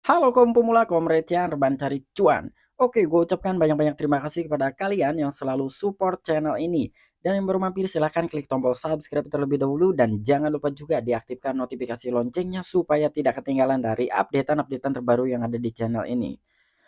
Halo kaum pemula, kaum yang rebahan cari cuan. Oke, gue ucapkan banyak-banyak terima kasih kepada kalian yang selalu support channel ini. Dan yang baru mampir silahkan klik tombol subscribe terlebih dahulu dan jangan lupa juga diaktifkan notifikasi loncengnya supaya tidak ketinggalan dari updatean-updatean terbaru yang ada di channel ini.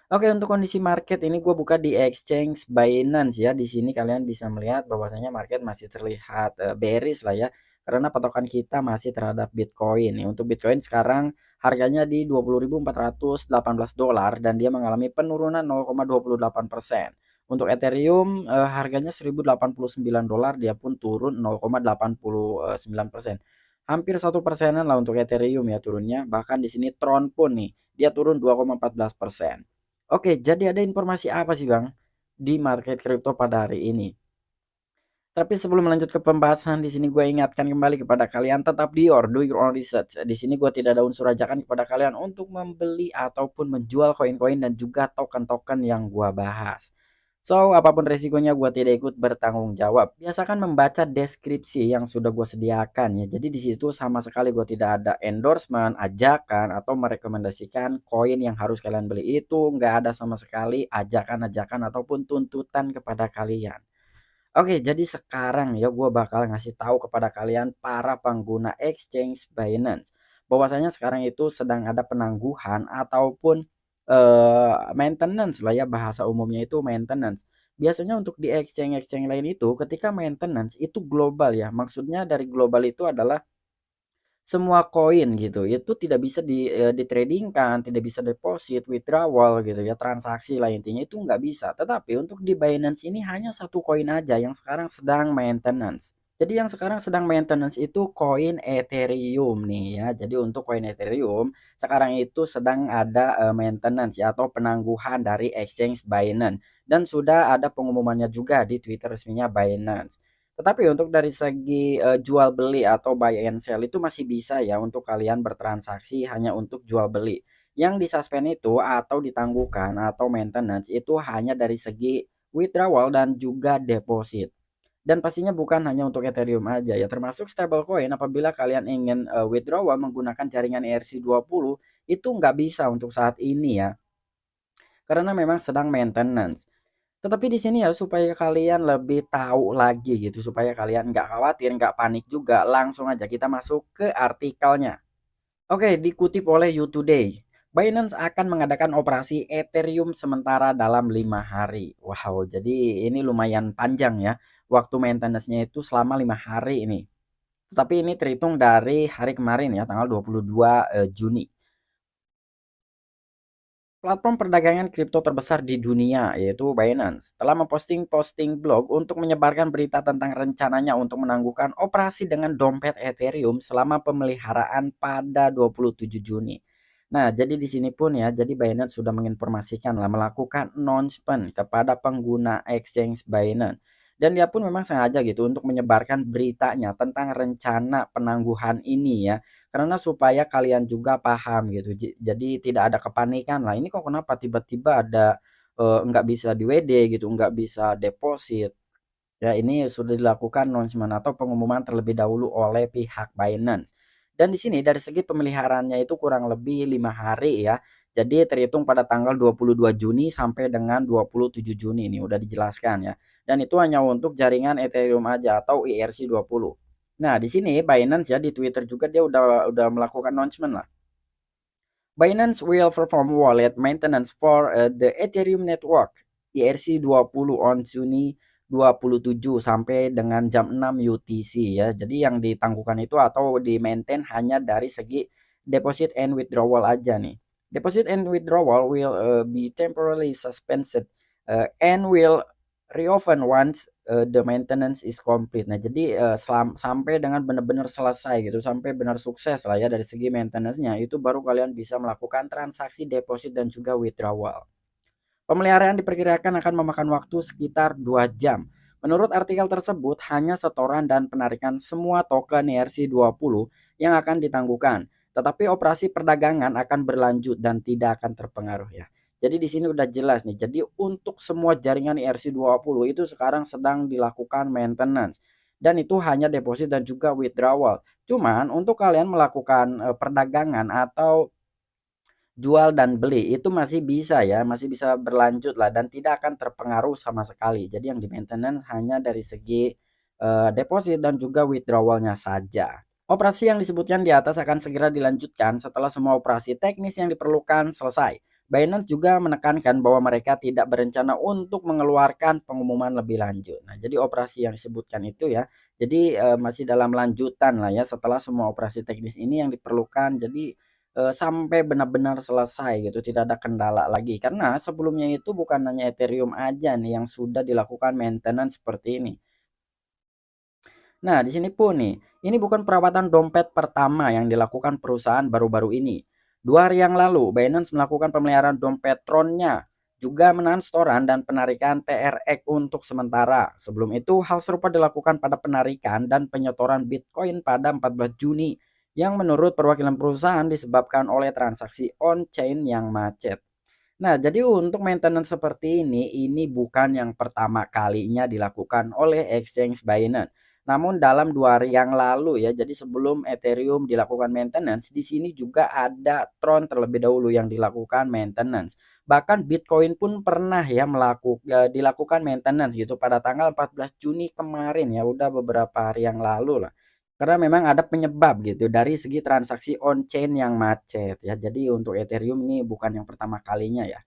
Oke, untuk kondisi market ini gue buka di exchange Binance ya. Di sini kalian bisa melihat bahwasanya market masih terlihat bearish lah ya. Karena patokan kita masih terhadap Bitcoin. Nih, untuk Bitcoin sekarang harganya di 20.418 dolar dan dia mengalami penurunan 0,28%. Untuk Ethereum harganya 1.089 dolar, dia pun turun 0,89%. Hampir 1%-an lah untuk Ethereum ya turunnya. Bahkan di sini Tron pun nih dia turun 2,14%. Oke, jadi ada informasi apa sih Bang di market kripto pada hari ini? Tapi sebelum melanjut ke pembahasan di sini gue ingatkan kembali kepada kalian tetap do your own research. Di sini gue tidak ada unsur ajakan kepada kalian untuk membeli ataupun menjual koin-koin dan juga token-token yang gue bahas. So, apapun resikonya gue tidak ikut bertanggung jawab. Biasakan membaca deskripsi yang sudah gue sediakan ya. Jadi di situ sama sekali gue tidak ada endorsement, ajakan atau merekomendasikan koin yang harus kalian beli itu. Nggak ada sama sekali ajakan-ajakan ataupun tuntutan kepada kalian. Oke, jadi sekarang ya gue bakal ngasih tahu kepada kalian para pengguna exchange Binance bahwasanya sekarang itu sedang ada penangguhan ataupun maintenance lah ya, bahasa umumnya itu maintenance. Biasanya untuk di exchange-exchange lain itu ketika maintenance itu global ya. Maksudnya dari global itu adalah semua koin gitu, itu tidak bisa di-trading-kan, tidak bisa deposit, withdrawal gitu ya, transaksi lah intinya itu nggak bisa. Tetapi untuk di Binance ini hanya satu koin aja yang sekarang sedang maintenance. Jadi yang sekarang sedang maintenance itu koin Ethereum nih ya. Jadi untuk koin Ethereum sekarang itu sedang ada maintenance ya atau penangguhan dari exchange Binance dan sudah ada pengumumannya juga di Twitter resminya Binance. Tetapi untuk dari segi, jual beli atau buy and sell itu masih bisa ya untuk kalian bertransaksi hanya untuk jual beli. Yang di-suspend itu atau ditangguhkan atau maintenance itu hanya dari segi withdrawal dan juga deposit. Dan pastinya bukan hanya untuk Ethereum aja ya, termasuk stablecoin apabila kalian ingin, withdrawal menggunakan jaringan ERC20 itu nggak bisa untuk saat ini ya, karena memang sedang maintenance. Tetapi di sini ya supaya kalian lebih tahu lagi gitu, supaya kalian nggak khawatir, nggak panik juga, langsung aja kita masuk ke artikelnya. Oke, dikutip oleh You Today, Binance akan mengadakan operasi Ethereum sementara dalam 5 hari. Wow, jadi ini lumayan panjang ya. Waktu maintenance-nya itu selama 5 hari ini. Tetapi ini terhitung dari hari kemarin ya, tanggal 22 Juni. Platform perdagangan kripto terbesar di dunia yaitu Binance telah memposting blog untuk menyebarkan berita tentang rencananya untuk menangguhkan operasi dengan dompet Ethereum selama pemeliharaan pada 27 Juni. Nah, jadi di sini pun ya, jadi Binance sudah menginformasikan lah melakukan announcement kepada pengguna exchange Binance. Dan dia pun memang sengaja gitu untuk menyebarkan beritanya tentang rencana penangguhan ini ya, karena supaya kalian juga paham gitu. Jadi tidak ada kepanikan lah, ini kok kenapa tiba-tiba ada, nggak bisa di WD gitu, nggak bisa deposit. Ya ini sudah dilakukan announcement atau pengumuman terlebih dahulu oleh pihak Binance. Dan di sini dari segi pemeliharaannya itu kurang lebih 5 hari ya. Jadi terhitung pada tanggal 22 Juni sampai dengan 27 Juni ini udah dijelaskan ya. Dan itu hanya untuk jaringan Ethereum aja atau ERC20. Nah, di sini Binance ya di Twitter juga dia udah melakukan announcement lah. Binance will perform wallet maintenance for the Ethereum network ERC20 on Juni 27 sampai dengan jam 6 UTC ya. Jadi yang ditangguhkan itu atau di-maintain hanya dari segi deposit and withdrawal aja nih. Deposit and withdrawal will be temporarily suspended and will reopen once the maintenance is complete. Nah, jadi sampai dengan benar-benar selesai gitu, sampai benar sukses lah ya dari segi maintenance-nya, itu baru kalian bisa melakukan transaksi deposit dan juga withdrawal. Pemeliharaan diperkirakan akan memakan waktu sekitar 2 jam. Menurut artikel tersebut, hanya setoran dan penarikan semua token ERC20 yang akan ditangguhkan. Tetapi operasi perdagangan akan berlanjut dan tidak akan terpengaruh ya. Jadi di sini udah jelas nih. Jadi untuk semua jaringan ERC20 itu sekarang sedang dilakukan maintenance. Dan itu hanya deposit dan juga withdrawal. Cuman untuk kalian melakukan perdagangan atau jual dan beli itu masih bisa ya, masih bisa berlanjut lah dan tidak akan terpengaruh sama sekali. Jadi yang di-maintenance hanya dari segi, deposit dan juga withdrawal-nya saja. Operasi yang disebutkan di atas akan segera dilanjutkan setelah semua operasi teknis yang diperlukan selesai. Binance juga menekankan bahwa mereka tidak berencana untuk mengeluarkan pengumuman lebih lanjut. Nah, jadi operasi yang disebutkan itu ya, jadi masih dalam lanjutan lah ya setelah semua operasi teknis ini yang diperlukan. Jadi sampai benar-benar selesai gitu, tidak ada kendala lagi. Karena sebelumnya itu bukan hanya Ethereum aja nih yang sudah dilakukan maintenance seperti ini. Nah, di sini pun nih, ini bukan perawatan dompet pertama yang dilakukan perusahaan baru-baru ini. 2 hari yang lalu, Binance melakukan pemeliharaan dompet Tron-nya, juga menahan setoran dan penarikan TRX untuk sementara. Sebelum itu, hal serupa dilakukan pada penarikan dan penyetoran Bitcoin pada 14 Juni, yang menurut perwakilan perusahaan disebabkan oleh transaksi on-chain yang macet. Nah, jadi untuk maintenance seperti ini bukan yang pertama kalinya dilakukan oleh exchange Binance. Namun dalam 2 hari yang lalu ya, jadi sebelum Ethereum dilakukan maintenance, di sini juga ada Tron terlebih dahulu yang dilakukan maintenance. Bahkan Bitcoin pun pernah ya dilakukan maintenance gitu pada tanggal 14 Juni kemarin ya, udah beberapa hari yang lalu lah. Karena memang ada penyebab gitu dari segi transaksi on-chain yang macet ya. Jadi untuk Ethereum ini bukan yang pertama kalinya ya.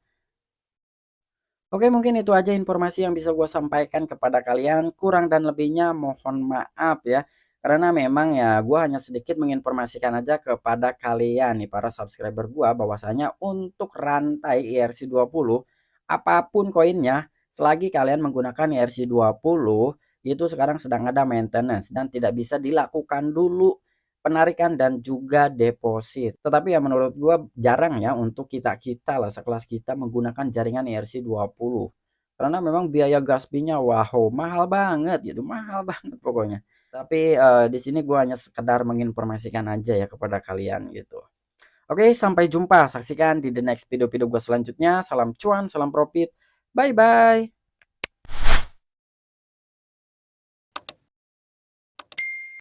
Oke, mungkin itu aja informasi yang bisa gue sampaikan kepada kalian. Kurang dan lebihnya mohon maaf ya. Karena memang ya gue hanya sedikit menginformasikan aja kepada kalian nih para subscriber gue bahwasanya untuk rantai ERC20 apapun koinnya selagi kalian menggunakan ERC20 itu sekarang sedang ada maintenance dan tidak bisa dilakukan dulu penarikan dan juga deposit. Tetapi ya menurut gua jarang ya untuk kita-kita lah sekelas kita menggunakan jaringan ERC20. Karena memang biaya gas fee-nya wow, mahal banget gitu, mahal banget pokoknya. Tapi di sini gua hanya sekedar menginformasikan aja ya kepada kalian gitu. Oke, sampai jumpa. Saksikan di the next video-video gua selanjutnya. Salam cuan, salam profit. Bye bye.